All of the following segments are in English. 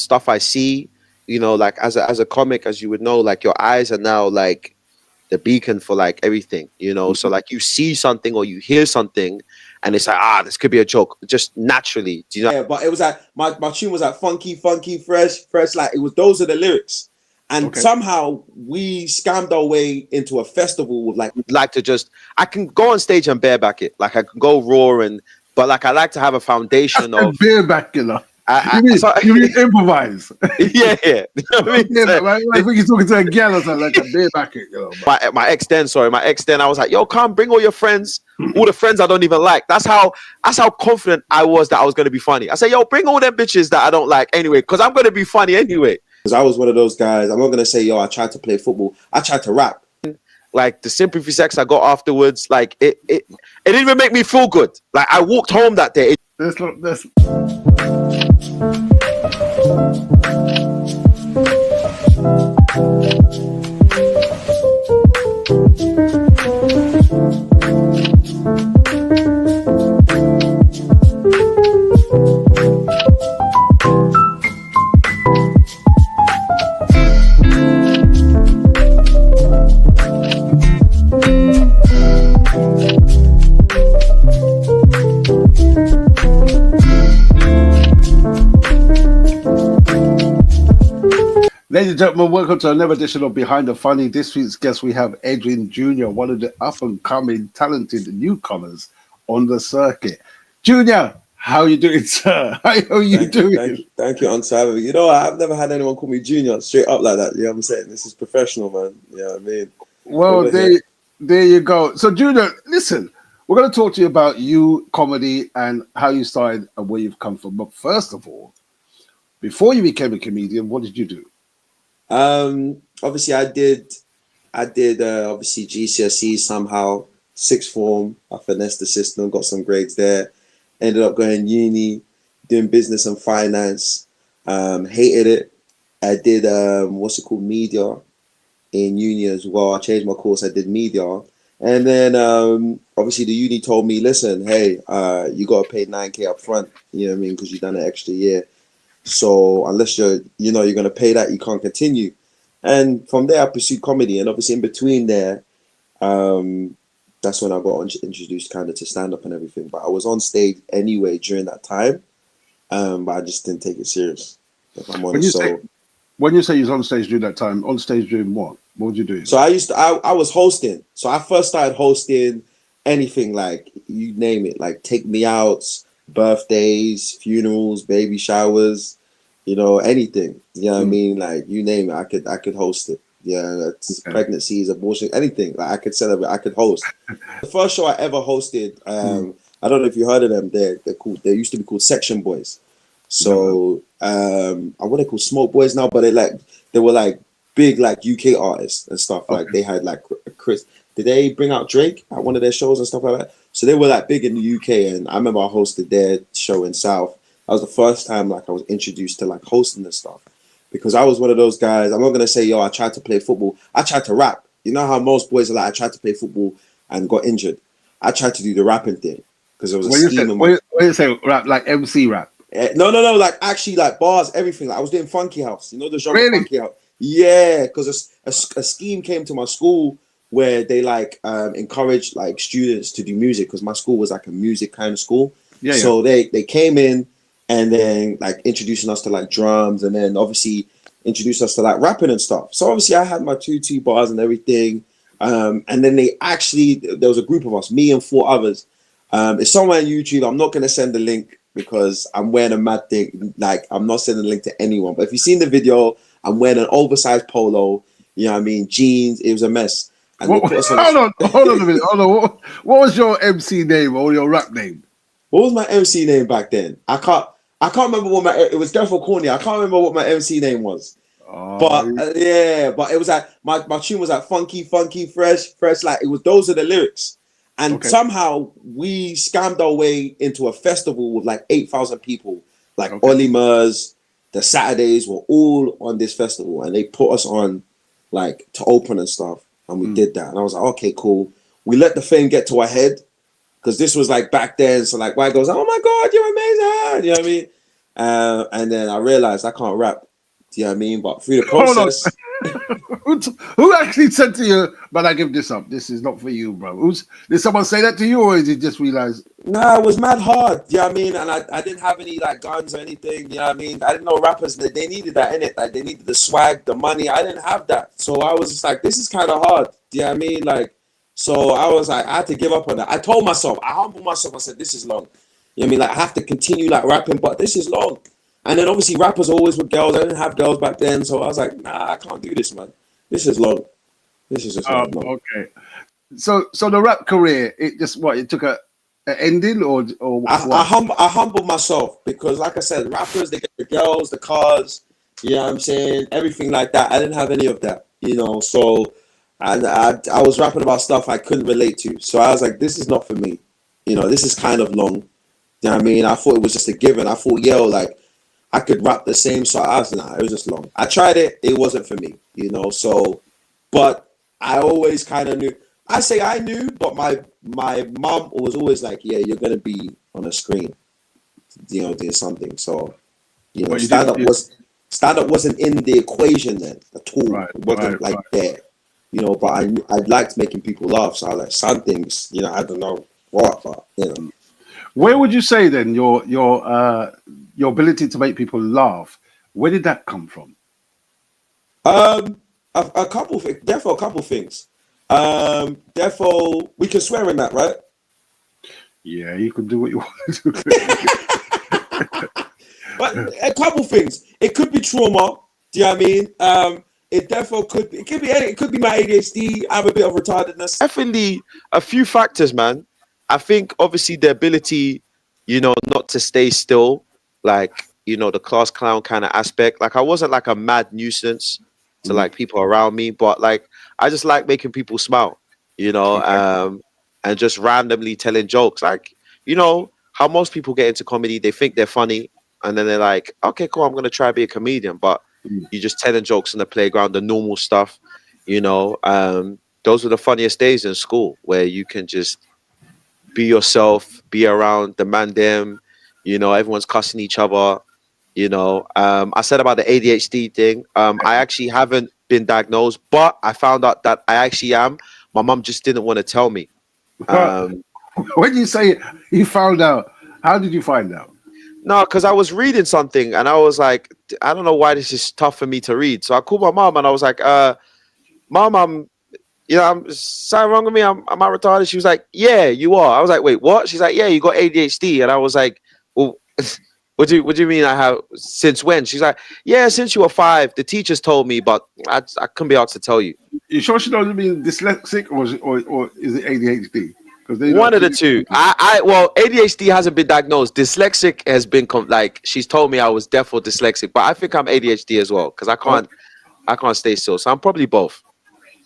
stuff I see, like as a comic, as you would know, like your eyes are now like the beacon for like everything. So like you see something or you hear something, and it's like, this could be a joke, just naturally. Do you know? Yeah, but it was like my tune was like funky, funky, fresh, fresh. Like it was those are the lyrics, and Okay. somehow we scammed our way into a festival with Like to just, I can go on stage and bareback it, like I can go raw, but like I like to have a foundation A of. bareback killer. I, You I mean, so, you mean improvise? yeah, yeah. You know what I mean? Yeah, So, man, I think you're talking to a gal or something like a bareback it, my ex then, I was like, yo, come bring all your friends, all the friends I don't even like. That's how confident I was that I was gonna be funny. I said, yo, bring all them bitches that I don't like anyway, because I'm gonna be funny anyway. because I was one of those guys. I'm not gonna say, yo, I tried to play football. I tried to rap. Like the sympathy sex I got afterwards, like it didn't even make me feel good. Like I walked home that day. Let's Ladies and gentlemen, welcome to another edition of Behind the Funny. This week's guest, we have Edwin Junior, one of the up-and-coming talented newcomers on the circuit. Junior, how are you doing, sir? How are you doing? Thank you, Aunt Savvy. You know, I've never had anyone call me Junior straight up like that. You know what I'm saying? This is professional, man. You know what I mean? Well, there you go. So, Junior, listen, we're going to talk to you about you, comedy, and how you started and where you've come from. But first of all, before you became a comedian, what did you do? Obviously I did obviously GCSE somehow, sixth form. I finessed the system, got some grades there, ended up going uni, doing business and finance. Hated it. I did media in uni as well. I changed my course. I did media, and then obviously the uni told me, listen, hey, you got to pay 9K up front, you know what I mean, because you've done an extra year. So unless you're going to pay that, you can't continue. And from there, I pursued comedy. And obviously in between there, that's when I got introduced kind of to stand-up and everything. But I was on stage anyway during that time, but I just didn't take it serious, if I'm honest. When you say you was on stage during that time, on stage doing what? What would you do? So I was hosting. So I first started hosting anything, like you name it, like take me outs, birthdays, funerals, baby showers, anything. You know what I mean? Like you name it, I could host it. Yeah, pregnancies, abortion, anything. Like I could celebrate, I could host. The first show I ever hosted, I don't know if you heard of them. They're called. They used to be called Section Boys. So I want to call Smoke Boys now, but they were like big like UK artists and stuff. Like they had like Chris. Did they bring out Drake at one of their shows and stuff like that? So they were like big in the UK, and I remember I hosted their show in South. That was the first time like I was introduced to like hosting this stuff, because I was one of those guys. I'm not gonna say, yo, I tried to play football. I tried to rap. You know how most boys are like, I tried to play football and got injured. I tried to do the rapping thing because there was a scheme. When you say rap, like MC rap? No, like actually like bars, everything. Like I was doing Funky House. You know the genre Funky House? Yeah, because a scheme came to my school where they like encouraged like students to do music, because my school was like a music kind of school. So they came in and then like introducing us to like drums, and then obviously introduced us to like rapping and stuff. So obviously I had my 2 bars and everything. And then there was a group of us, me and 4 others. It's somewhere on YouTube. I'm not going to send the link because I'm wearing a mad thing. Like I'm not sending the link to anyone. But if you've seen the video, I'm wearing an oversized polo, you know what I mean? Jeans. It was a mess. And hold on a minute. Hold on. What was your MC name or your rap name? What was my MC name back then? I can't remember what it was. Therefore corny. I can't remember what my MC name was. But it was like my tune was like funky, funky, fresh. Like it was those are the lyrics. And somehow we scammed our way into a festival with like 8,000 people. Like Ollie Murs, the Saturdays were all on this festival, and they put us on like to open and stuff. And we did that. And I was like, okay, cool. We let the fame get to our head, because this was like back then. So like white girls, oh my God, you're amazing. You know what I mean? And then I realized I can't rap. Do you know what I mean? But through the Hold on. process, Who actually said to you, "But I give this up. This is not for you, bro"? Did someone say that to you, or did you just realize? nah, it was mad hard. Do you know what I mean? And I didn't have any like guns or anything. You know what I mean? I didn't know rappers that they needed that in it. Like they needed the swag, the money. I didn't have that. So I was just like, this is kind of hard. Do you know what I mean? Like, so I was like, I had to give up on that. I told myself, I humbled myself. I said, this is long. You know what I mean? Like I have to continue like rapping, but this is long. And then obviously rappers are always with girls. I didn't have girls back then. So I was like, nah, I can't do this, man. This is long. This is just hard, man. Okay. So the rap career, it just what? It took a ending, or what? I humble myself because, like I said, rappers, they get the girls, the cars, you know what I'm saying? Everything like that. I didn't have any of that, you know. So I was rapping about stuff I couldn't relate to. So I was like, this is not for me. You know, this is kind of long. You know what I mean? I thought it was just a given. I thought, yo, like, I could rap the same. So I was, nah, it was just long. I tried it. It wasn't for me, you know. So, but I always kind of knew. I say I knew, but my mom was always like, "Yeah, you're gonna be on a screen, you know, doing something." So, you know, But you stand up did- wasn't in the equation then at all. Right, It wasn't like there, you know. But I liked making people laugh, so I like some things, you know. I don't know what, but you know. Where would you say then your ability to make people laugh? Where did that come from? A couple things, therefore a couple things. Therefore we can swear in that, right? Yeah, you can do what you want to do. But a couple things. It could be trauma. Do you know what I mean? It therefore could be. It could be my ADHD. I have a bit of retardedness. Definitely a few factors, man. I think obviously the ability, you know, not to stay still, like, you know, the class clown kind of aspect. Like I wasn't like a mad nuisance to like people around me, but like I just like making people smile, you know, Okay. and just randomly telling jokes. Like, you know, how most people get into comedy, they think they're funny, and then they're like, okay, cool, I'm gonna try to be a comedian, but you just telling jokes in the playground, the normal stuff, you know. Those were the funniest days in school where you can just be yourself, be around the man them, you know, everyone's cussing each other, you know. I said about the ADHD thing. I actually haven't been diagnosed, but I found out that I actually am. My mom just didn't want to tell me. Um, When you say you found out, how did you find out? no, because I was reading something and I was like, I don't know why this is tough for me to read. So I called my mom and I was like, mom, I'm something wrong with me. Am I retarded? She was like, yeah, you are. I was like, wait, what? She's like, yeah, you got ADHD. And I was like, well, what do you mean I have? Since when? She's like, yeah, since you were 5. The teachers told me, but I couldn't be asked to tell you. You sure she doesn't mean dyslexic, or is it ADHD? Because they One don't. of the two. Well, ADHD hasn't been diagnosed. Dyslexic has been like she's told me I was deaf or dyslexic, but I think I'm ADHD as well because I can't stay still. So I'm probably both.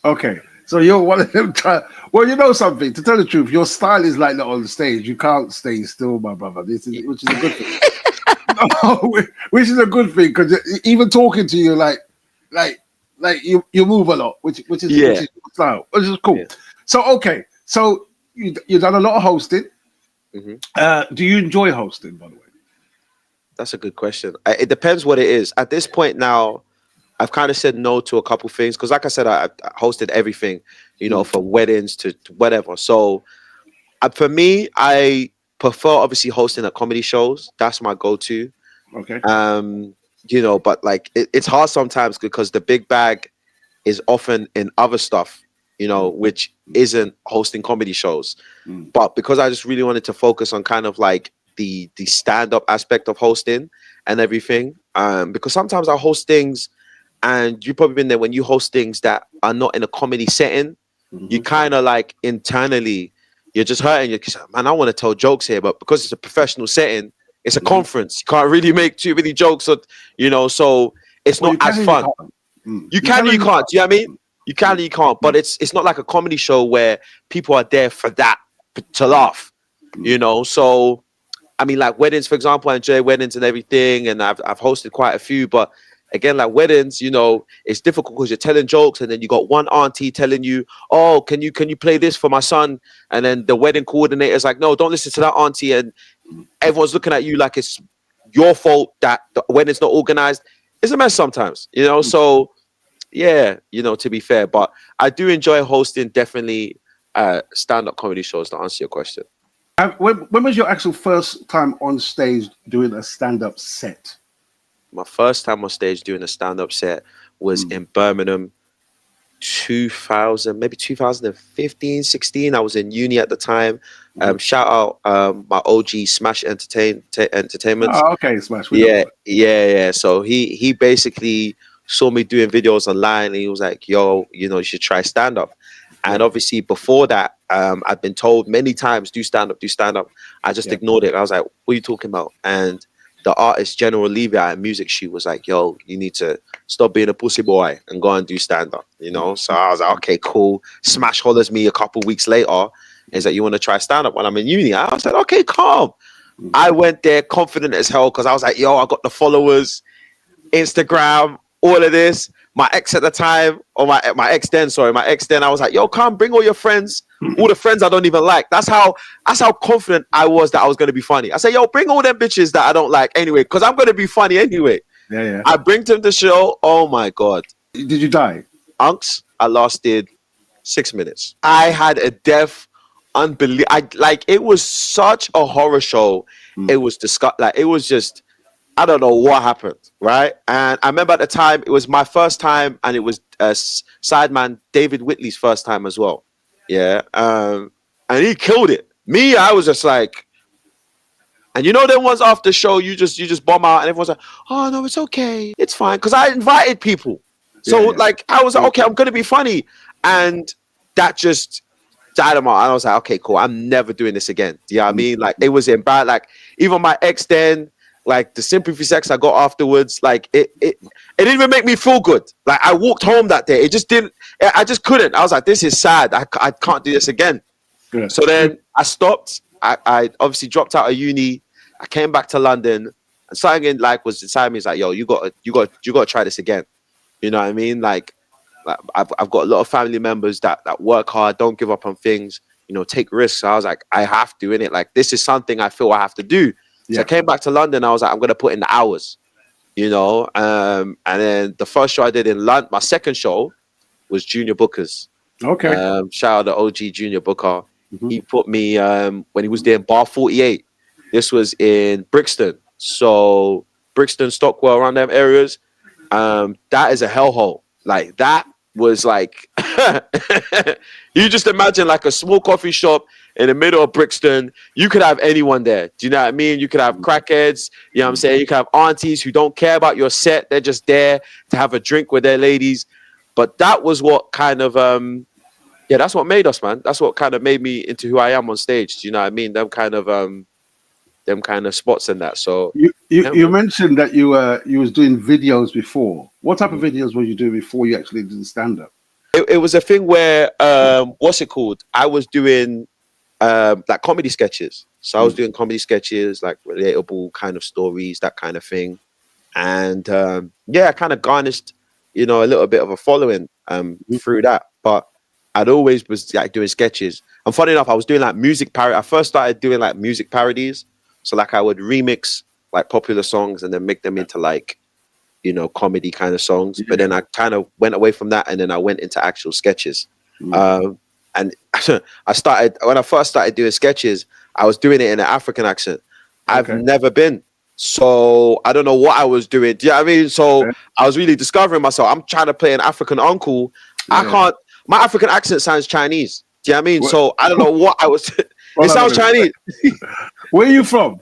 Okay, so you're one of them. Well, you know something. To tell the truth, your style is like that on the stage. You can't stay still, my brother. Which is a good thing. No, which is a good thing because even talking to you, like you move a lot, which is your style, which is cool. Yeah. So okay, so you've done a lot of hosting. Do you enjoy hosting, by the way? That's a good question. It depends what it is. At this point now, I've kind of said no to a couple things because, like I said, I hosted everything, you know, from weddings to whatever. So for me, I prefer obviously hosting at comedy shows. That's my go-to. Okay. You know, but like it's hard sometimes because the big bag is often in other stuff, you know, which isn't hosting comedy shows. But because I just really wanted to focus on kind of like the stand-up aspect of hosting and everything, because sometimes I host things, and you've probably been there when you host things that are not in a comedy setting, you kind of like internally you're just hurting. You're man, I want to tell jokes here, but because it's a professional setting, it's a conference. You can't really make too many jokes, or, you know, so it's Well, not as fun. You can, you can't. Do you know what I mean? You can, you can't. But it's not like a comedy show where people are there for that to laugh, you know. So I mean, like weddings, for example, I enjoy weddings and everything, and I've hosted quite a few. But again, like weddings, you know, it's difficult because you're telling jokes, and then you got one auntie telling you, "Oh, can you play this for my son?" And then the wedding coordinator's like, "No, don't listen to that auntie," and everyone's looking at you like it's your fault that when it's not organized, it's a mess sometimes, you know. So yeah, you know, to be fair, but I do enjoy hosting definitely stand-up comedy shows to answer your question. When was your actual first time on stage doing a stand-up set? My first time on stage doing a stand-up set was in Birmingham 2000, maybe 2015, 16. I was in uni at the time. Shout out my OG Smash Entertainment. Oh, okay, Smash. We know. Yeah, yeah. So he basically saw me doing videos online and he was like, yo, you know, you should try stand up. And obviously before that, I've been told many times, do stand up, do stand up. I just ignored it. I was like, what are you talking about? And the artist General Levy at Music Shoot was like, yo, you need to stop being a pussy boy and go and do stand up, you know? So I was like, okay, cool. Smash hollers me a couple weeks later. He's like, you want to try stand up when I'm in uni? I was like, okay, calm. I went there confident as hell because I was like, yo, I got the followers, Instagram, all of this. My ex at the time, or my ex then, I was like, yo, come bring all your friends, all the friends I don't even like. That's how confident I was that I was gonna be funny. I said, yo, bring all them bitches that I don't like anyway, because I'm gonna be funny anyway. Yeah. I bring them the show. Oh my god. Did you die? Unks, I lasted 6 minutes. I had a death unbelievable. It was such a horror show. It was like it was just, I don't know what happened, right? And I remember at the time it was my first time, and it was sideman David Whitley's first time as well. Yeah, and he killed it. Me, I was just like, and you know, there was after show you just bomb out, and everyone's like, oh no, it's okay, it's fine, because I invited people. So like I was like, okay, I'm gonna be funny, and that just died him out. And I was like, okay, cool, I'm never doing this again. Do you know what I mean? Like it was embarrassing. Like even my ex then, like the sympathy sex I got afterwards, like it didn't even make me feel good. Like I walked home that day, it just didn't. I just couldn't. I was like, this is sad. I can't do this again. Yeah. So then I stopped. I obviously dropped out of uni. I came back to London, and something like was inside me. Is like, yo, you got to try this again. You know what I mean? Like I've got a lot of family members that work hard, don't give up on things, you know, take risks. So I was like, I have to, innit? Like this is something I feel I have to do. So I came back to London. I was like, I'm gonna put in the hours, you know. And then the first show I did in London, my second show was Junior Booker's. Okay. Shout out to OG Junior Booker. He put me when he was there in Bar 48. This was in Brixton, so Brixton, Stockwell, around them areas. That is a hellhole. Like that was like you just imagine like a small coffee shop in the middle of Brixton. You could have anyone there. Do you know what I mean? You could have crackheads, you know what I'm saying? You could have aunties who don't care about your set. They're just there to have a drink with their ladies. But that was what kind of that's what made us, man. That's what kind of made me into who I am on stage. Do you know what I mean? Them kind of spots and that. So you mentioned that you was doing videos before. What type of videos were you doing before you actually did the stand-up? It was a thing where what's it called? I was doing like comedy sketches. So I was doing comedy sketches, like relatable kind of stories, that kind of thing. And I kind of garnished, you know, a little bit of a following through that. But I'd always was like doing sketches. And funny enough, I was doing like music parody. I first started doing like music parodies. So like I would remix like popular songs and then make them into like, you know, comedy kind of songs. But then I kind of went away from that and then I went into actual sketches. And when I first started doing sketches, I was doing it in an African accent. I've never been. So I don't know what I was doing. Do you know what I mean? So I was really discovering myself. I'm trying to play an African uncle. I can't. My African accent sounds Chinese. Do you know what I mean? So I don't know what I was. It sounds Chinese. Where are you from?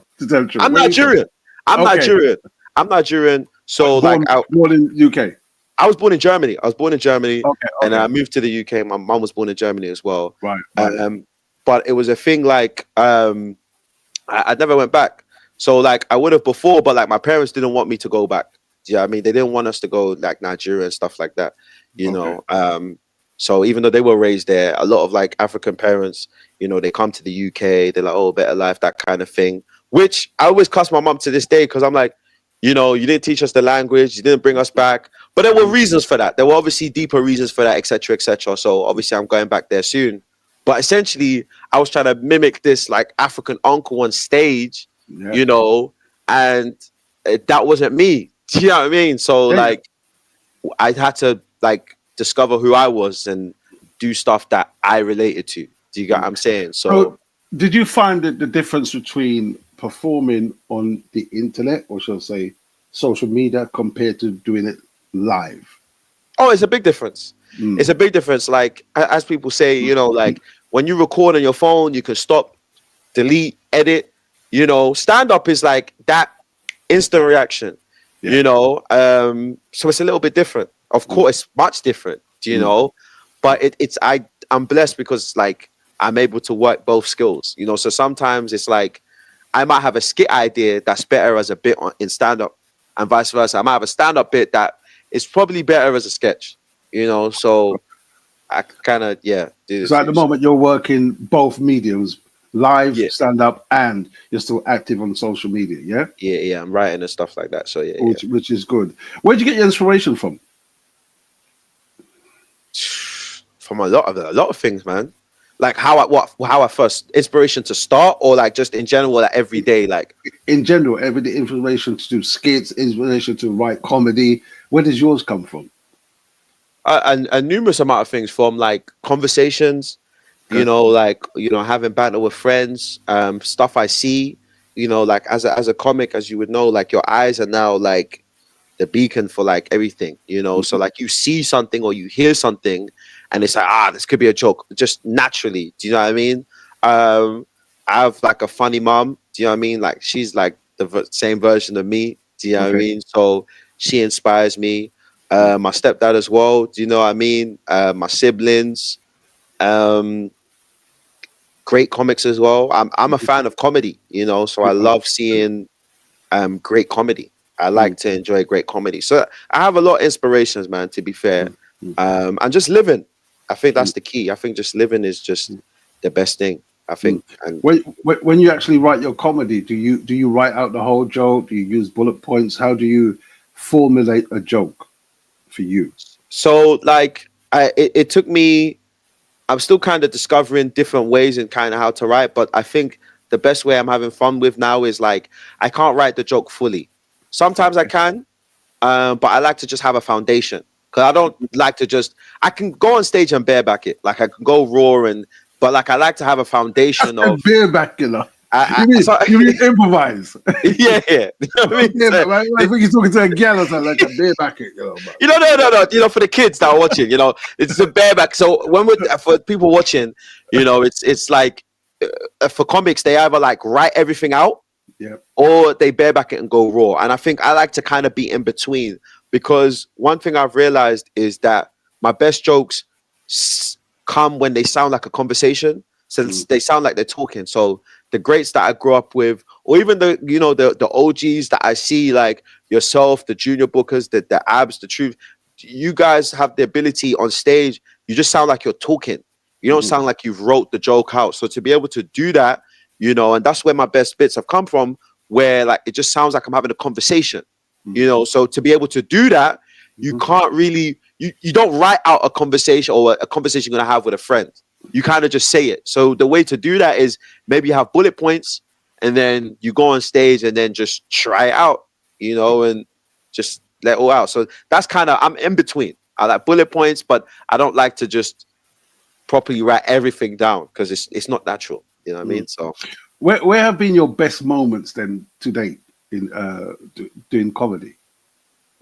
I'm Nigerian. I'm Nigerian. So born in UK. I was born in Germany. Okay. And I moved to the UK. My mom was born in Germany as well. Right. But it was a thing like I never went back. So like I would have before, but like my parents didn't want me to go back. Do you know what I mean? They didn't want us to go like Nigeria and stuff like that. You know. So even though they were raised there, a lot of like African parents, you know, they come to the UK, they're like, oh, better life, that kind of thing. Which I always cuss my mom to this day because I'm like, you know, you didn't teach us the language, you didn't bring us back. But there were reasons for that. There were obviously deeper reasons for that, etc., etc. So obviously I'm going back there soon. But essentially, I was trying to mimic this like African uncle on stage, you know, and that wasn't me. Do you know what I mean? So Yeah, yeah. like I had to like discover who I was and do stuff that I related to. Do you get what I'm saying? So So, did you find that the difference between performing on the internet, or shall I say, social media, compared to doing it live? oh, it's a big difference. It's Mm. a big difference. Like as people say, like when you record on your phone, you can stop, delete, edit. Stand up is like that instant reaction. Yeah. So it's a little bit different. Of Mm. course, it's much different. Do you Mm. know? But I'm blessed because like I'm able to work both skills. So sometimes it's like I might have a skit idea that's better as a bit in stand up, and vice versa. I might have a stand up bit that is probably better as a sketch. So I kind of do the So at the two. So moment, you're working both mediums, live, yeah, stand up, and you're still active on social media. Yeah, yeah. I'm writing and stuff like that. So yeah. which is good. Where'd you get your inspiration from? From a lot of things, man. Like how I first inspiration to start, or like just in general, like every day, like In general, everyday inspiration to do skits, inspiration to write comedy. Where does yours come from? a numerous amount of things from like conversations, Okay. like having banter with friends, stuff I see, like as a comic, as you would know, like your eyes are now like the beacon for like everything, so like you see something or you hear something and it's like, this could be a joke just naturally. Do you know what I mean? I have like a funny mom. Do you know what I mean? Like she's like the same version of me. Do you know what I Okay. mean? So she inspires me. My stepdad as well. Do you know what I mean? My siblings. Um, Great comics as well. I'm a fan of comedy. So I love seeing great comedy. I like to enjoy great comedy. So I have a lot of inspirations, man, to be fair. And just living. I think that's the key. I think just living is just the best thing. I think. And When you actually write your comedy, do you write out the whole joke? Do you use bullet points? How do you formulate a joke for you? so like it took me, I'm still kind of discovering different ways and kind of how to write, but I think the best way I'm having fun with now is like I can't write the joke fully. Sometimes I can, but I like to just have a foundation because I don't like to just. I can go on stage and bareback it, like I can go raw but like I like to have a foundation A of. bareback killer. I, You mean so, you mean improvise? yeah. You know what I mean? So, I think you're talking to a gal or something like a bareback it, man. no. For the kids that are watching, it's a bareback. So when we for people watching, it's like for comics they either like write everything out Yeah. or they bareback it and go raw. And I think I like to kind of be in between because one thing I've realized is that my best jokes come when they sound like a conversation. So they sound like they're talking. So the greats that I grew up with, or even the OGs that I see, like yourself, the junior bookers, the abs, the truth, you guys have the ability on stage. You just sound like you're talking. You don't sound like you've wrote the joke out. So to be able to do that, and that's where my best bits have come from, where like it just sounds like I'm having a conversation, so to be able to do that, you can't really, you don't write out a conversation or a conversation you're gonna have with a friend. You kind of just say it. So the way to do that is maybe you have bullet points and then you go on stage and then just try it out, and just let it all out. So that's kind of, I'm in between. I like bullet points, but I don't like to just properly write everything down because it's not natural. You know what I mean? So Where have been your best moments then to date in doing comedy?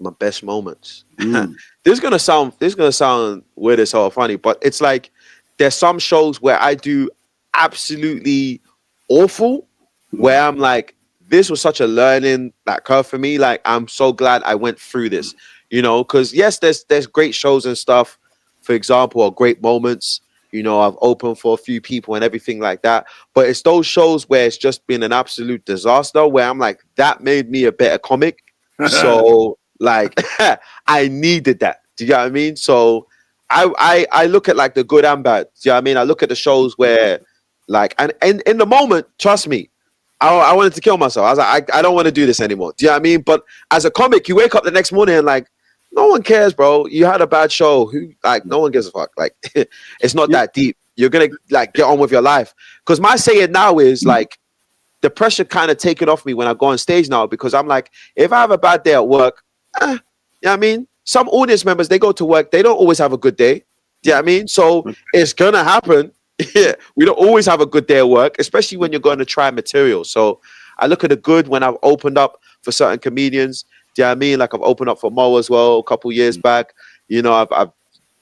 my best moments. This is gonna sound weird as hell funny, but it's like there's some shows where I do absolutely awful, where I'm like, this was such a learning like curve for me. Like I'm so glad I went through this, because yes, there's great shows and stuff, for example, or great moments. I've opened for a few people and everything like that. But it's those shows where it's just been an absolute disaster where I'm like, that made me a better comic. So like I needed that. Do you know what I mean? So I look at like the good and bad. Do you know what I mean? I look at the shows where like and in the moment, trust me, I wanted to kill myself. I was like, I don't want to do this anymore. Do you know what I mean? But as a comic, you wake up the next morning and like, no one cares, bro. You had a bad show. Who like no one gives a fuck. Like it's not Yeah. that deep. You're gonna like get on with your life. Because my saying now is like the pressure kind of taken off me when I go on stage now, because I'm like, if I have a bad day at work, you know what I mean? Some audience members, they go to work, they don't always have a good day. Do you know what I mean? So it's gonna happen. Yeah, we don't always have a good day at work, especially when you're going to try material. So I look at the good when I've opened up for certain comedians. Do you know what I mean? Like I've opened up for Mo as well a couple years back. You know, I've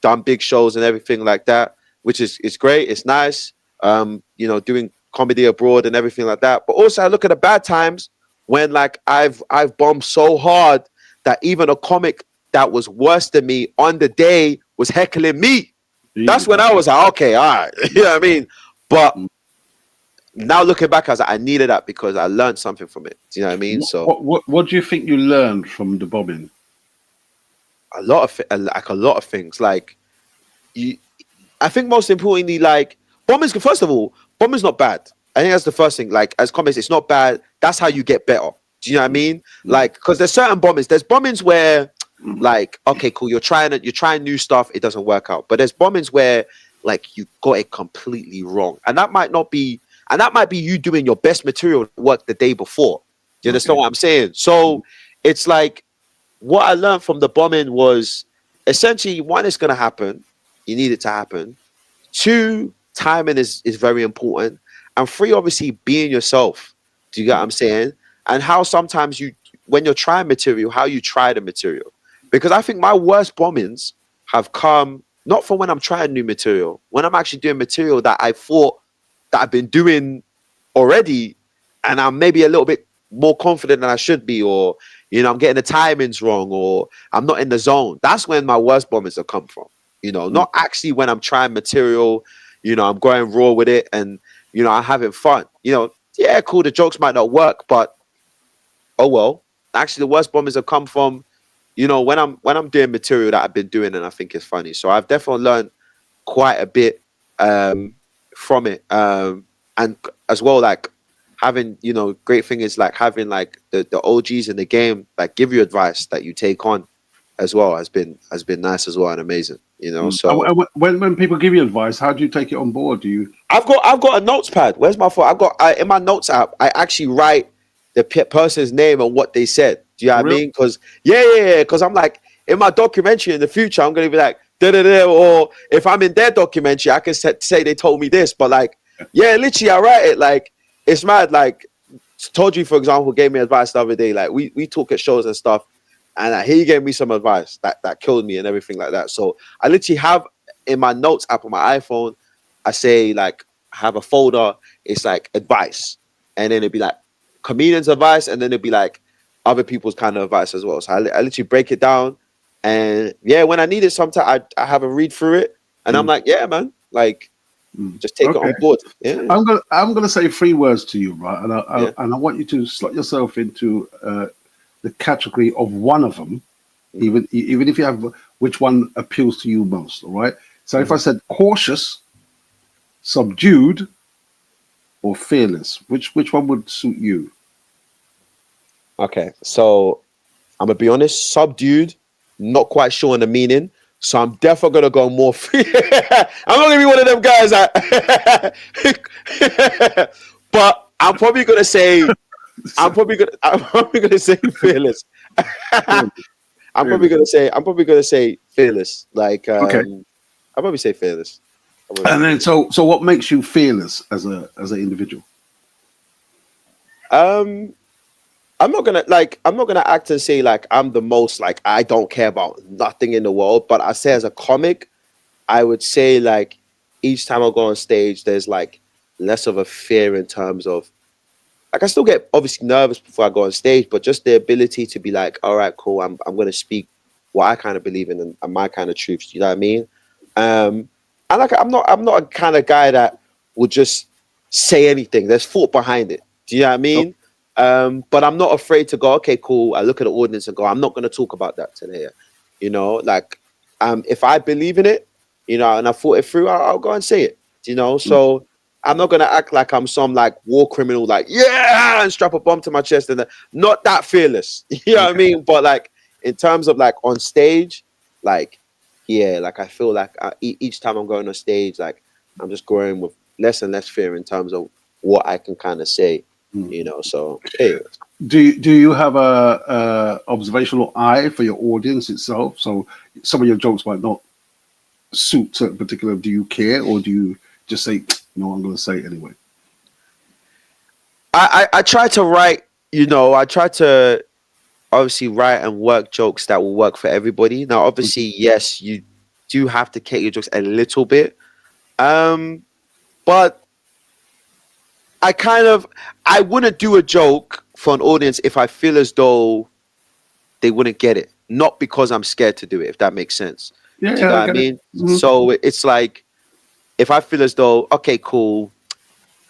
done big shows and everything like that, which is it's great. It's nice. You know, doing comedy abroad and everything like that. But also I look at the bad times when like I've bombed so hard that even a comic that was worse than me on the day was heckling me. That's when I was like, okay, all right. You know what I mean? But now looking back, I was like, I needed that because I learned something from it. Do you know what I mean? So What do you think you learned from the bombing? a lot of things. Like you, I think most importantly, like bombing's first of all, bombing's not bad. I think that's the first thing. Like as comics, it's not bad. That's how you get better. Do you know what I mean? Like because there's certain bombings. There's bombings where like, okay, cool, you're trying new stuff, it doesn't work out. But there's bombings where like you got it completely wrong. And that might be you doing your best material work the day before. Do you understand what I'm saying? So it's like what I learned from the bombing was essentially one, it's gonna happen. You need it to happen. Two, timing is very important. And three, obviously being yourself. Do you get what I'm saying? And how sometimes when you're trying material, how you try the material. Because I think my worst bombings have come not from when I'm trying new material, when I'm actually doing material that I thought that I've been doing already, and I'm maybe a little bit more confident than I should be, or you know, I'm getting the timings wrong, or I'm not in the zone. That's when my worst bombings have come from. You know, not actually when I'm trying material, you know, I'm going raw with it and you know, I'm having fun. You know, yeah, cool, the jokes might not work, but oh well. Actually the worst bombings have come from, you know, when I'm doing material that I've been doing and I think it's funny. So I've definitely learned quite a bit from it. And as well, like having, you know, great thing is like having like the OGs in the game like give you advice that you take on as well has been nice as well and amazing, you know. So When people give you advice, how do you take it on board? Do you? I've got a notes pad. Where's my phone? In my notes app. I actually write the person's name and what they said. Do you know what I mean? Because because I'm like in my documentary in the future, I'm gonna be like da da da. Or if I'm in their documentary, I can say they told me this. But like, yeah, literally, I write it. Like it's mad. Like told you, for example, gave me advice the other day. Like we talk at shows and stuff, and he gave me some advice that killed me and everything like that. So I literally have in my notes app on my iPhone. I say like have a folder. It's like advice, and then it'd be like comedians' advice, and then it'd be like other people's kind of advice as well. So I literally break it down, and yeah, when I need it, sometimes I have a read through it, and I'm like, yeah, man, like just take it on board. Yeah, I'm gonna say 3 words to you, right? And I want you to slot yourself into the category of one of them, even if you have which one appeals to you most. All right. So if I said cautious, subdued, or fearless, which one would suit you? Okay, so I'm gonna be honest, subdued, not quite sure on the meaning. So I'm definitely gonna go more free. I'm not gonna be one of them guys that but I'm probably gonna say fearless. I'm probably gonna say fearless. Like I'll probably say fearless. And then so what makes you fearless as an individual? I'm not gonna act and say like I'm the most like I don't care about nothing in the world, but I say as a comic, I would say like each time I go on stage, there's like less of a fear in terms of like I still get obviously nervous before I go on stage, but just the ability to be like, all right, cool, I'm gonna speak what I kind of believe in and my kind of truths. You know what I mean? And like I'm not a kind of guy that will just say anything. There's thought behind it. Do you know what I mean? But I'm not afraid to go, okay, cool. I look at the audience and go, I'm not going to talk about that today. You know, like, if I believe in it, you know, and I thought it through, I'll go and say it, you know? So I'm not going to act like I'm some like war criminal, like, yeah, and strap a bomb to my chest and not that fearless. You know what I mean? But like, in terms of like on stage, like, yeah, like I feel like each time I'm going on stage, like I'm just growing with less and less fear in terms of what I can kind of say. you know. So hey, Do you have a observational eye for your audience itself? So some of your jokes might not suit certain particular. Do you care, or do you just say no? I'm going to say it anyway. I try to write, you know, I try to obviously write and work jokes that will work for everybody. Now, obviously, yes, you do have to cater your jokes a little bit, but I wouldn't do a joke for an audience if I feel as though they wouldn't get it. Not because I'm scared to do it, if that makes sense. Yeah, Do you yeah, know I what I get it. mean? So it's like if I feel as though, okay, cool,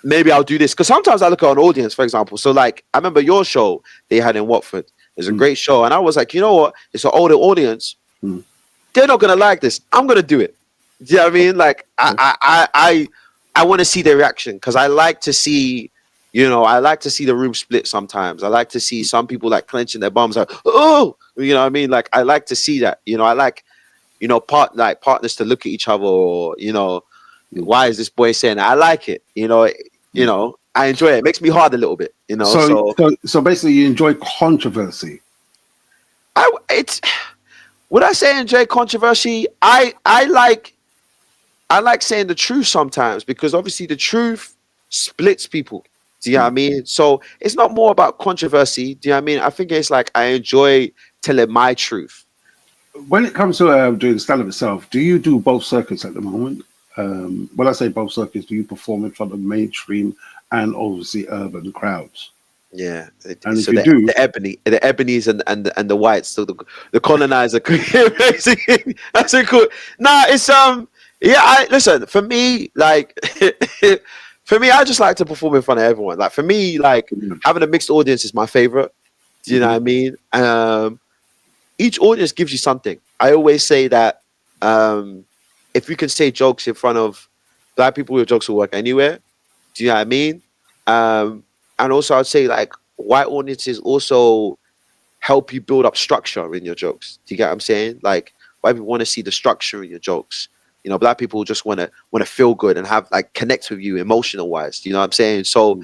maybe I'll do this. Because sometimes I look at an audience, for example. So like I remember your show they had in Watford. It was a great show. And I was like, you know what? It's an older audience. Mm. They're not gonna like this. I'm gonna do it. Do you know what I mean? Like I want to see their reaction because I like to see, you know, I like to see the room split sometimes. I like to see some people like clenching their bums, like, oh, you know what I mean? Like I like to see that. You know, I like, you know, partners to look at each other, or you know, why is this boy saying that? I like it. You know, I enjoy it. It makes me hard a little bit. You know, so So basically, you enjoy controversy. it's would I say enjoy controversy? I like saying the truth sometimes because obviously the truth splits people. Do you know what I mean? So it's not more about controversy. Do you know what I mean? I think it's like I enjoy telling my truth. When it comes to doing stand-up itself, do you do both circuits at the moment? When I say both circuits, do you perform in front of mainstream and obviously urban crowds? Yeah. And if So you do, the ebonies and the whites, so the colonizer. Basically, that's a cool. Nah, it's yeah. Listen, for me, like for me, I just like to perform in front of everyone. Like for me, like having a mixed audience is my favorite. Do you know what I mean? Each audience gives you something. I always say that if you can say jokes in front of black people, your jokes will work anywhere. Do you know what I mean? And also, I'd say like white audiences also help you build up structure in your jokes. Do you get what I'm saying? Like white people want to see the structure in your jokes. You know, black people just want to feel good and have like connect with you emotional wise. Do you know what I'm saying? So,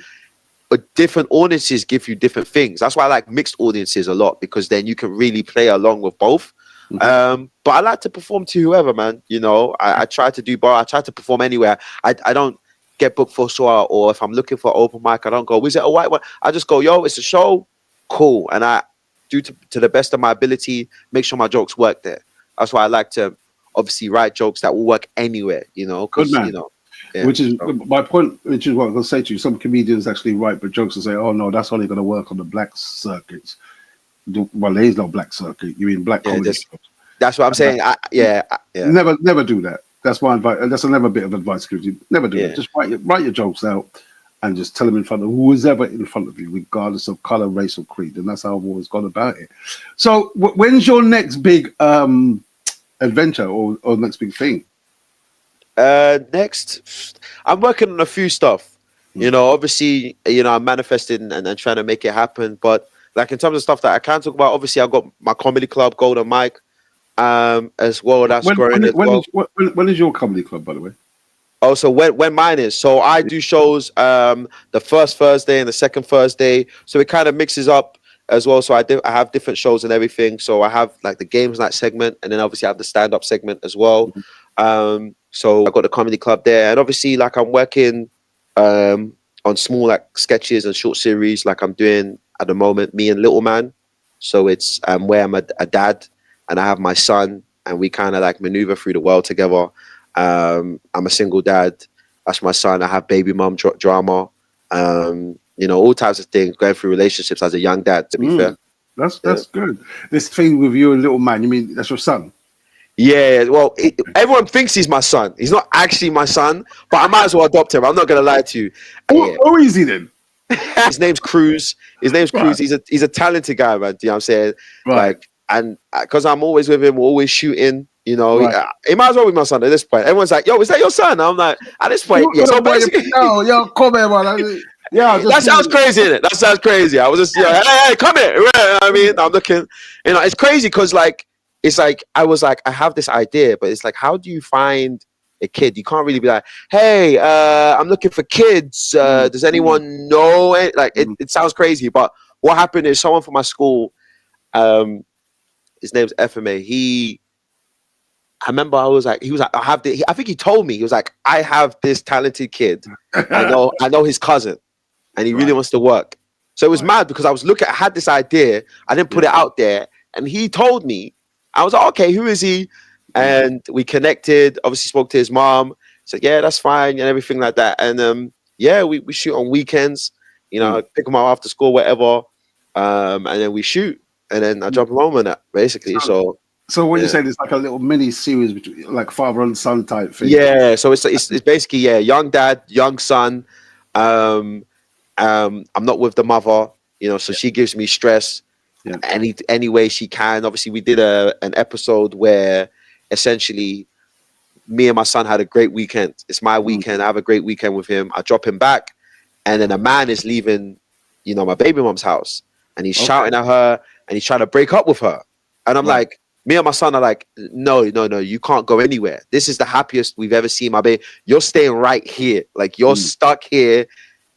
but different audiences give you different things. That's why I like mixed audiences a lot because then you can really play along with both. But I like to perform to whoever, man. You know, I try to do bar. I try to perform anywhere. I don't get booked for show, or if I'm looking for open mic, I don't go, is it a white one? I just go, yo, it's a show, cool. And I do to the best of my ability, make sure my jokes work there. That's why I like to obviously write jokes that will work anywhere, you know, good because, man. you know. Yeah, Which is my point, which is what I'm going to say to you. Some comedians actually write but jokes and say, oh, no, that's only going to work on the black circuits. Well, there is no black circuit. You mean black comedy shows. That's what I'm saying. Yeah. Never do that. That's my advice. That's another bit of advice. Never do it. Just write your jokes out and just tell them in front of who's ever in front of you, regardless of color, race, or creed. And that's how I've always gone about it. So, when's your next big adventure or next big thing? Next, I'm working on a few stuff. You know, obviously, you know, I'm manifesting and trying to make it happen. But like in terms of stuff that I can't talk about, obviously, I've got my comedy club, Golden Mike, as well. That's growing as well. When is your comedy club, by the way? Oh, so when mine is. So I do shows the first Thursday and the second Thursday. So it kind of mixes up as well. So I have different shows and everything. So I have like the games night segment, and then obviously I have the stand-up segment as well. So I got the comedy club there, and obviously like I'm working on small like sketches and short series like I'm doing at the moment, me and Little Man. So it's where I'm a dad and I have my son, and we kind of like maneuver through the world together. I'm a single dad. That's my son. I have baby mom drama. You know, all types of things, going through relationships as a young dad, to be fair. That's good. This thing with you and Little Man, you mean that's your son? Yeah, well, everyone thinks he's my son. He's not actually my son, but I might as well adopt him. I'm not gonna lie to you. Who is he then? His name's Cruz. Cruz. He's a talented guy, man. Do you know what I'm saying? Right. Like, and because I'm always with him, we're always shooting. You know, he might as well be my son at this point. Everyone's like, "Yo, is that your son?" I'm like, at this point, yeah. So basically, yo, come here, man. Yeah, that sounds crazy, innit? That sounds crazy. I was just, hey, come here. I mean, I'm looking. You know, it's crazy because like. It's like I was like I have this idea, but it's like how do you find a kid. You can't really be like, hey, I'm looking for kids. Does anyone know it? Like, it sounds crazy, but what happened is someone from my school, um, his name's FMA. I remember he was like, I think he told me, he was like, I have this talented kid. I know his cousin, and he really Right, wants to work. So it was right. mad because I had this idea. I didn't put Yeah. it out there, and he told me. I was like, okay, who is he? And we connected. Obviously, spoke to his mom. Said, yeah, that's fine, and everything like that. And yeah, we shoot on weekends. You know, pick him up after school, whatever. And then we shoot, and then I drop him home on that, basically. So, So so what you're yeah. saying is like a little mini series between like father and son type thing. Yeah, so it's basically, yeah, young dad, young son. Um, I'm not with the mother, you know, so she gives me stress Yeah. any way she can. Obviously, we did an episode where essentially me and my son had a great weekend. It's my weekend. I have a great weekend with him. I drop him back, and then a man is leaving, you know, my baby mom's house, and he's Okay. shouting at her, and he's trying to break up with her. And I'm Right. like, me and my son are like, no, you can't go anywhere. This is the happiest we've ever seen my baby. You're staying right here. Like, you're stuck here,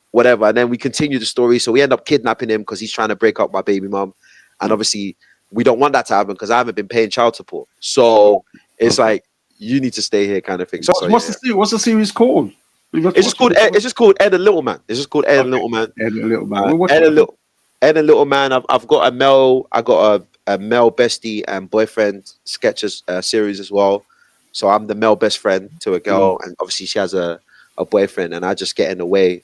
whatever. And then we continue the story. So we end up kidnapping him because he's trying to break up my baby mom. And obviously, we don't want that to happen because I haven't been paying child support. So it's Okay. like, you need to stay here, kind of thing. So What's yeah, what's the series called? it's just called Ed and Little Man. It's just called Ed and Okay. Little Man. Ed, a little man. We'll watch Ed and that. Little Man. I've got a male bestie and boyfriend sketches series as well. So I'm the male best friend to a girl, and obviously she has a boyfriend, and I just get in the way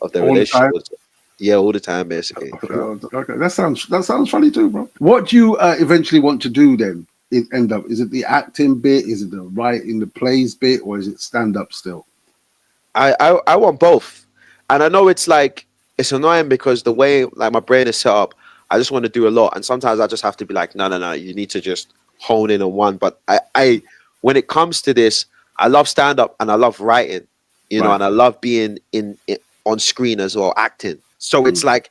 of the All the relationship. time. Yeah, all the time, basically. Okay, that sounds funny too, bro. What do you eventually want to do then? End up, is it the acting bit? Is it the writing, the plays bit, or is it stand up still? I want both, and I know it's annoying because the way like my brain is set up, I just want to do a lot, and sometimes I just have to be like, no, you need to just hone in on one. But I when it comes to this, I love stand up and I love writing, you know, Right. and I love being in on screen as well, acting. So it's like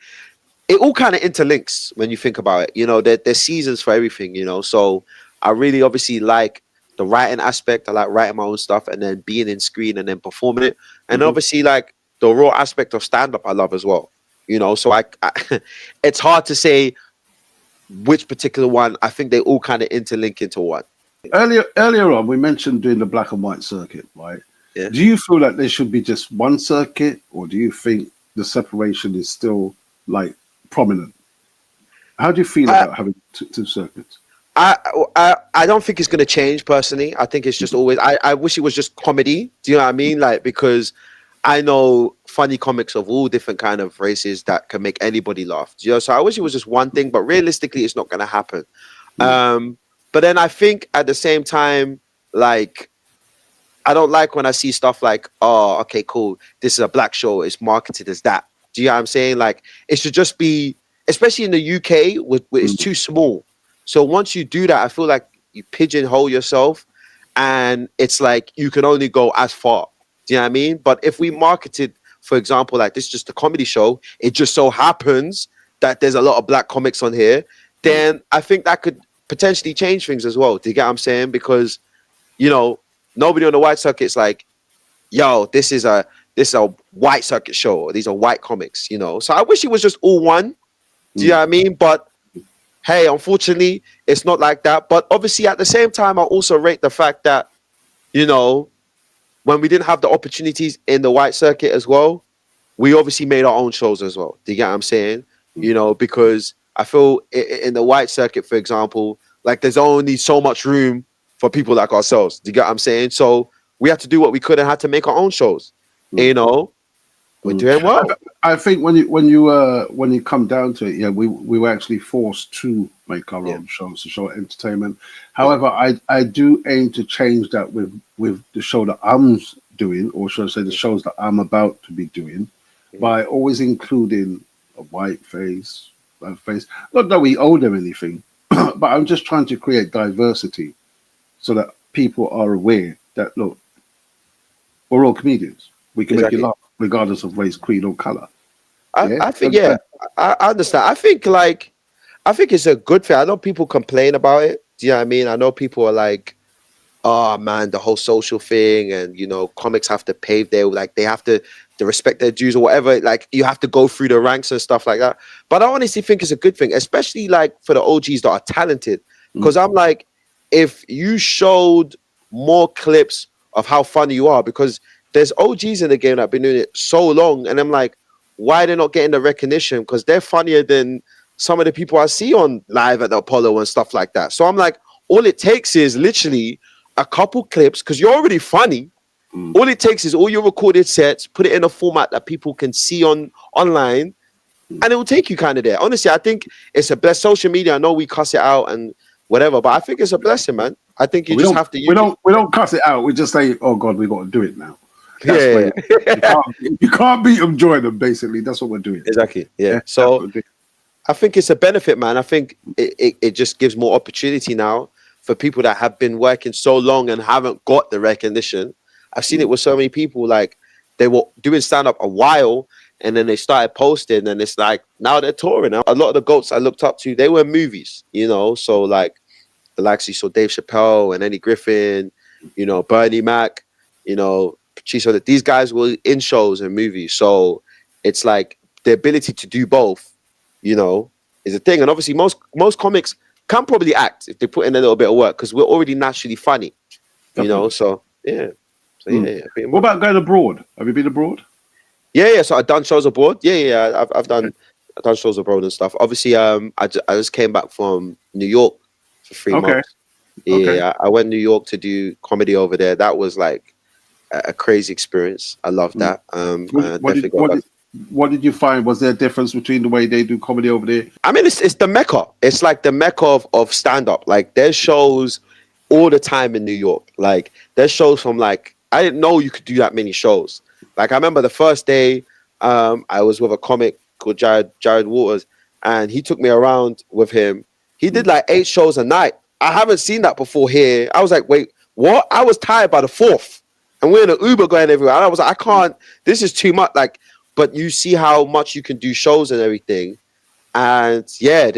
it all kind of interlinks when you think about it. You know, there's seasons for everything, you know. So I really obviously like the writing aspect. I like writing my own stuff and then being in screen and then performing it. And obviously like the raw aspect of stand up I love as well. You know, so I it's hard to say which particular one. I think they all kind of interlink into one. Earlier on, we mentioned doing the black and white circuit, right? Yeah. Do you feel like there should be just one circuit, or do you think the separation is still like prominent? How do you feel I, about having two circuits? I don't think it's gonna change personally. I think it's just always. I wish it was just comedy. Do you know what I mean? Like, because I know funny comics of all different kind of races that can make anybody laugh. You know, so I wish it was just one thing, but realistically, it's not gonna happen. But then I think at the same time, like, I don't like when I see stuff like, oh, okay, cool, this is a black show, it's marketed as that. Do you know what I'm saying? Like, it should just be, especially in the UK, it's too small. So once you do that, I feel like you pigeonhole yourself, and it's like you can only go as far. Do you know what I mean? But if we marketed, for example, like this is just a comedy show, it just so happens that there's a lot of black comics on here, then I think that could potentially change things as well. Do you get what I'm saying? Because, you know, nobody on the white circuit's like, yo, this is a white circuit show, or these are white comics, you know. So I wish it was just all one. Do you know what I mean? But hey, unfortunately, it's not like that. But obviously, at the same time, I also rate the fact that, you know, when we didn't have the opportunities in the white circuit as well, we obviously made our own shows as well. Do you get what I'm saying? You know, because I feel in the white circuit, for example, like there's only so much room for people like ourselves. Do you get what I'm saying? So we had to do what we could and had to make our own shows. You know, we're doing well. I think when you come down to it, yeah, we were actually forced to make our own shows to show entertainment. However, I do aim to change that with the show that I'm doing, or should I say the shows that I'm about to be doing, by always including a white face, black face. Not that we owe them anything, but I'm just trying to create diversity so that people are aware that, look, we're all comedians. We can make you laugh regardless of race, creed, or color. I think, yeah, I understand. I think it's a good thing. I know people complain about it. Do you know what I mean? I know people are like, oh man, the whole social thing, and you know, comics have to pave their like they have to respect their dues or whatever. Like you have to go through the ranks and stuff like that. But I honestly think it's a good thing, especially like for the OGs that are talented. Mm. Because I'm like, if you showed more clips of how funny you are, because there's OGs in the game that have been doing it so long, and I'm like, why they're not getting the recognition? Because they're funnier than some of the people I see on live at the Apollo and stuff like that. So I'm like, all it takes is literally a couple clips because you're already funny. Mm. All it takes is all your recorded sets, put it in a format that people can see online, and it will take you kind of there. Honestly, I think it's a blessing. Social media, I know we cuss it out and whatever, but I think it's a blessing, man. I think you We just don't have to we use it. don't we don't cuss it out. We just say, "Oh God, we got to do it now." That's Yeah, where you can't beat them, join them. Basically, that's what we're doing. exactly. Yeah. Yeah, that's what So we're doing. I think it's a benefit, man. I think it just gives more opportunity now for people that have been working so long and haven't got the recognition. I've seen it with so many people, like they were doing stand up a while and then they started posting, and it's like now they're touring. A lot of the goats I looked up to, they were in movies, you know. So like the likes you saw Dave Chappelle and Eddie Griffin, you know, Bernie Mac, you know, Patricio, that these guys were in shows and movies. So it's like the ability to do both, you know, is a thing. And obviously most comics can probably act if they put in a little bit of work because we're already naturally funny, you know. Definitely. So yeah. So yeah, pretty What much. about going abroad? Have you been abroad? Yeah. So I've done shows abroad. Yeah. I've done shows abroad and stuff. Obviously, I just came back from New York for three Okay. months. Okay. Yeah, I went to New York to do comedy over there. That was like a crazy experience. I loved Mm. that. What, I what did definitely go what back. did what did you find? Was there a difference between the way they do comedy over there? I mean, it's the mecca. It's like the mecca of stand up. Like there's shows all the time in New York. Like there's shows from like I didn't know you could do that many shows. Like I remember the first day, I was with a comic called Jared Waters, and he took me around with him. He did like 8 shows a night. I haven't seen that before here. I was like, wait, what? I was tired by the fourth, and we're in an Uber going everywhere. And I was like, I can't. This is too much. Like, but you see how much you can do shows and everything. And yeah,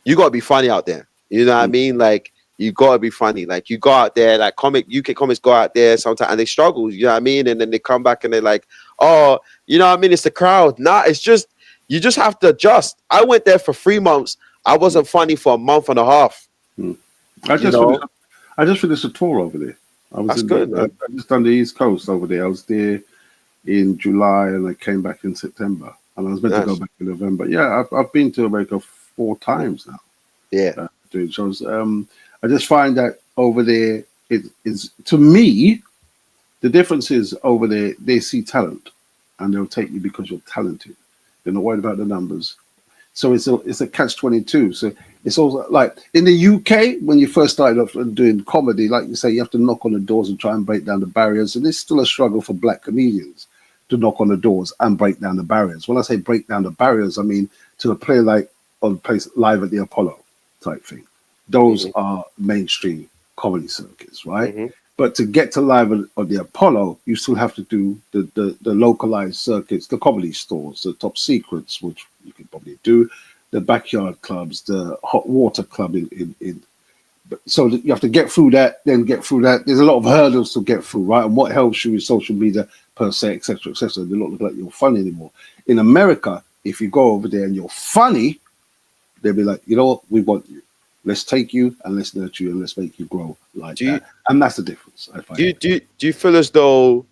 you gotta be funny out there. You know what I Mm. mean? Like you gotta be funny. Like you go out there, like UK comics go out there sometimes and they struggle, you know what I mean? And then they come back and they're like, oh, you know what I mean? It's the crowd. Nah, it's just you just have to adjust. I went there for 3 months. I wasn't funny for a month and a half. Mm. I You just finished. know, I just finished a tour over there. I was that's in. good, man. I just done the East Coast over there. I was there in July and I came back in September. And I was meant to go Nice. back in November. Yeah, I've been to America 4 times now. Yeah. Doing shows. I just find that over there, it is to me, the difference is over there they see talent, and they'll take you because you're talented. They're not worried about the numbers. So it's a catch-22. So it's also like in the UK when you first started off doing comedy, like you say, you have to knock on the doors and try and break down the barriers. And it's still a struggle for black comedians to knock on the doors and break down the barriers. When I say break down the barriers, I mean to a play like on place live at the Apollo type thing. Those Hmm. are mainstream comedy circuits, right? Hmm. But to get to live on the Apollo, you still have to do the localized circuits, the comedy stores, the top secrets, which you can probably do, the backyard clubs, the hot water club in so you have to get through that, then get through that. There's a lot of hurdles to get through, right? And what helps you is social media per se, etc., etc. They don't look like you're funny anymore. In America, if you go over there and you're funny, they'll be like, you know what, we want you. Let's take you and let's nurture you and let's make you grow like Do you that. And that's the difference, I find. do you feel as though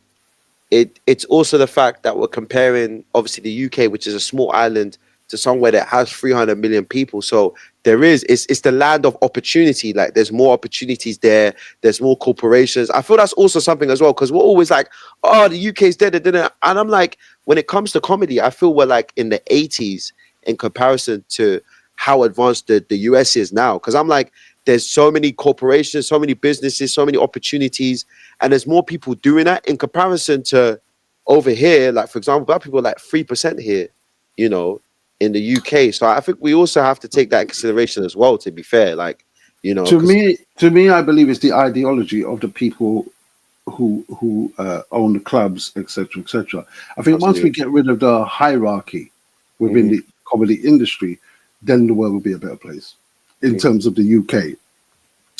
it's also the fact that we're comparing obviously the UK, which is a small island, to somewhere that has 300 million people. So it's the land of opportunity. Like there's more opportunities there. There's more corporations. I feel that's also something as well because we're always like, oh, the UK's dead, and I'm like, when it comes to comedy, I feel we're like in the 80s in comparison to how advanced the US is now. Because I'm like, there's so many corporations, so many businesses, so many opportunities, and there's more people doing that in comparison to over here. Like for example, black people are like 3% here, you know, in the UK. So I think we also have to take that in consideration as well. To be fair, like you know, To because me, I believe it's the ideology of the people who own the clubs, etc., etc. I think once we absolutely, get rid of the hierarchy within hmm, the comedy industry, then the world will be a better place in hmm, terms of the UK.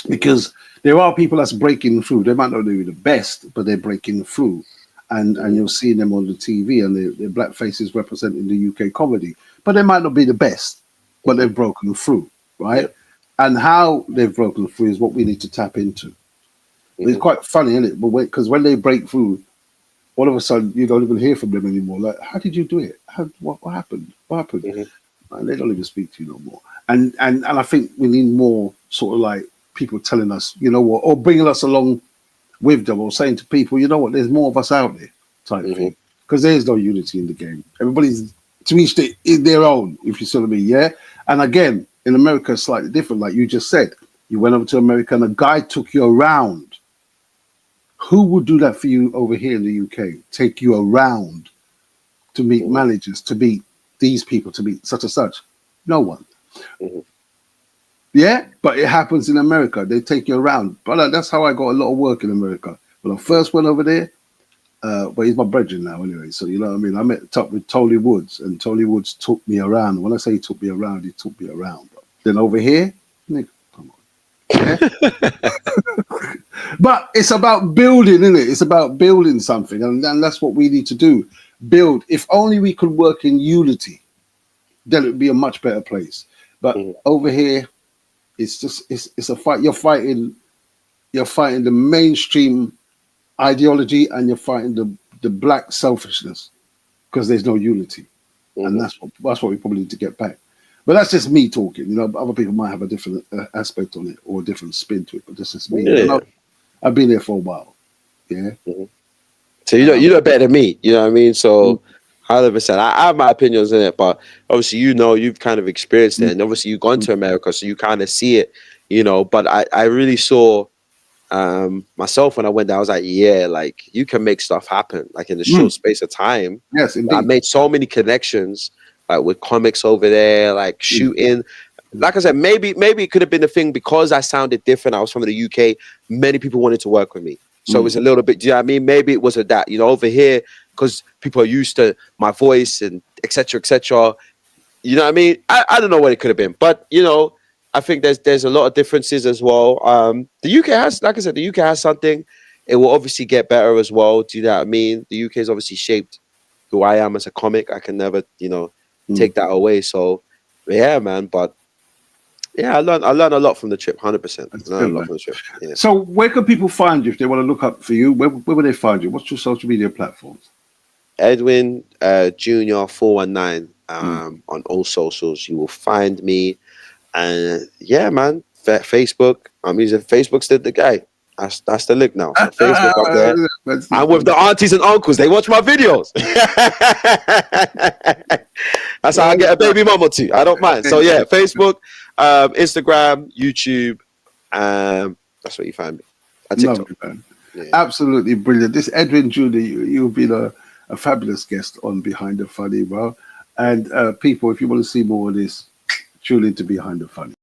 because there are people that's breaking through. They might not be the best, but they're breaking through, and you'll see them on the TV, and their black faces representing the UK comedy, but they might not be the best, but they've broken through, right? Yep. And how they've broken through is what we need to tap into. It's quite funny, isn't it? But because when they break through, all of a sudden you don't even hear from them anymore. Like, how did you do it? What happened? What happened? And they don't even speak to you no more. And I think we need more sort of like people telling us, you know what, or bringing us along with them, or saying to people, you know what, there's more of us out there, type thing. Because there's no unity in the game. Everybody's to each their own, if you see what I mean, yeah. And again, in America, it's slightly different. Like you just said, you went over to America and a guy took you around. Who would do that for you over here in the UK? Take you around to meet managers, to meet these people, to meet such and such? No one. Yeah, but it happens in America. They take you around. But that's how I got a lot of work in America. When I first went over there, but he's my brethren now anyway, so you know what I mean? I met up with Tony Woods, and Tony Woods took me around. When I say he took me around, he took me around. Bro. Then over here, nigga, come on. Yeah? But it's about building, isn't it? It's about building something, and that's what we need to do. Build. If only we could work in unity, then it would be a much better place. But over here, it's just it's a fight. You're fighting the mainstream ideology, and you're fighting the black selfishness, because there's no unity. And that's what we probably need to get back. But that's just me talking. You know, other people might have a different aspect on it, or a different spin to it. But this is me. Yeah. I've been there for a while. Yeah. So you know better than me. You know what I mean? So 100%. I have my opinions in it, but obviously, you know, you've kind of experienced it, and obviously you've gone to America, so you kind of see it. You know, but I really saw myself when I went there. I was like, yeah, like you can make stuff happen, like in a short space of time. Yes, indeed. I made so many connections, like with comics over there, like shooting. Like I said, maybe it could have been a thing because I sounded different. I was from the UK. Many people wanted to work with me, so it was a little bit. Do you know what I mean? Maybe it was that. You know, over here, because people are used to my voice and etc. etc. You know what I mean? I don't know what it could have been, but you know, I think there's a lot of differences as well. The UK has, like I said, the UK has something. It will obviously get better as well. Do you know what I mean? The UK has obviously shaped who I am as a comic. I can never, you know, take that away. So yeah, man. But yeah, I learned a lot from the trip. 100%. I learned a lot from the trip. Yeah. So where can people find you if they want to look up for you? Where will they find you? What's your social media platforms? Edwin Junior 419 on all socials. You will find me. And yeah, man, Facebook. I'm using Facebook. Still the guy. That's the look now. So Facebook up there. I'm with the aunties and uncles. They watch my videos. That's how I get a baby mama too. I don't mind. So yeah, Facebook, Instagram, YouTube. That's where you find me. TikTok. Yeah. Absolutely brilliant. This Edwin Junior, you've been a fabulous guest on Behind the Funny, bro. And people, if you want to see more of this, tune in to Behind the Funny.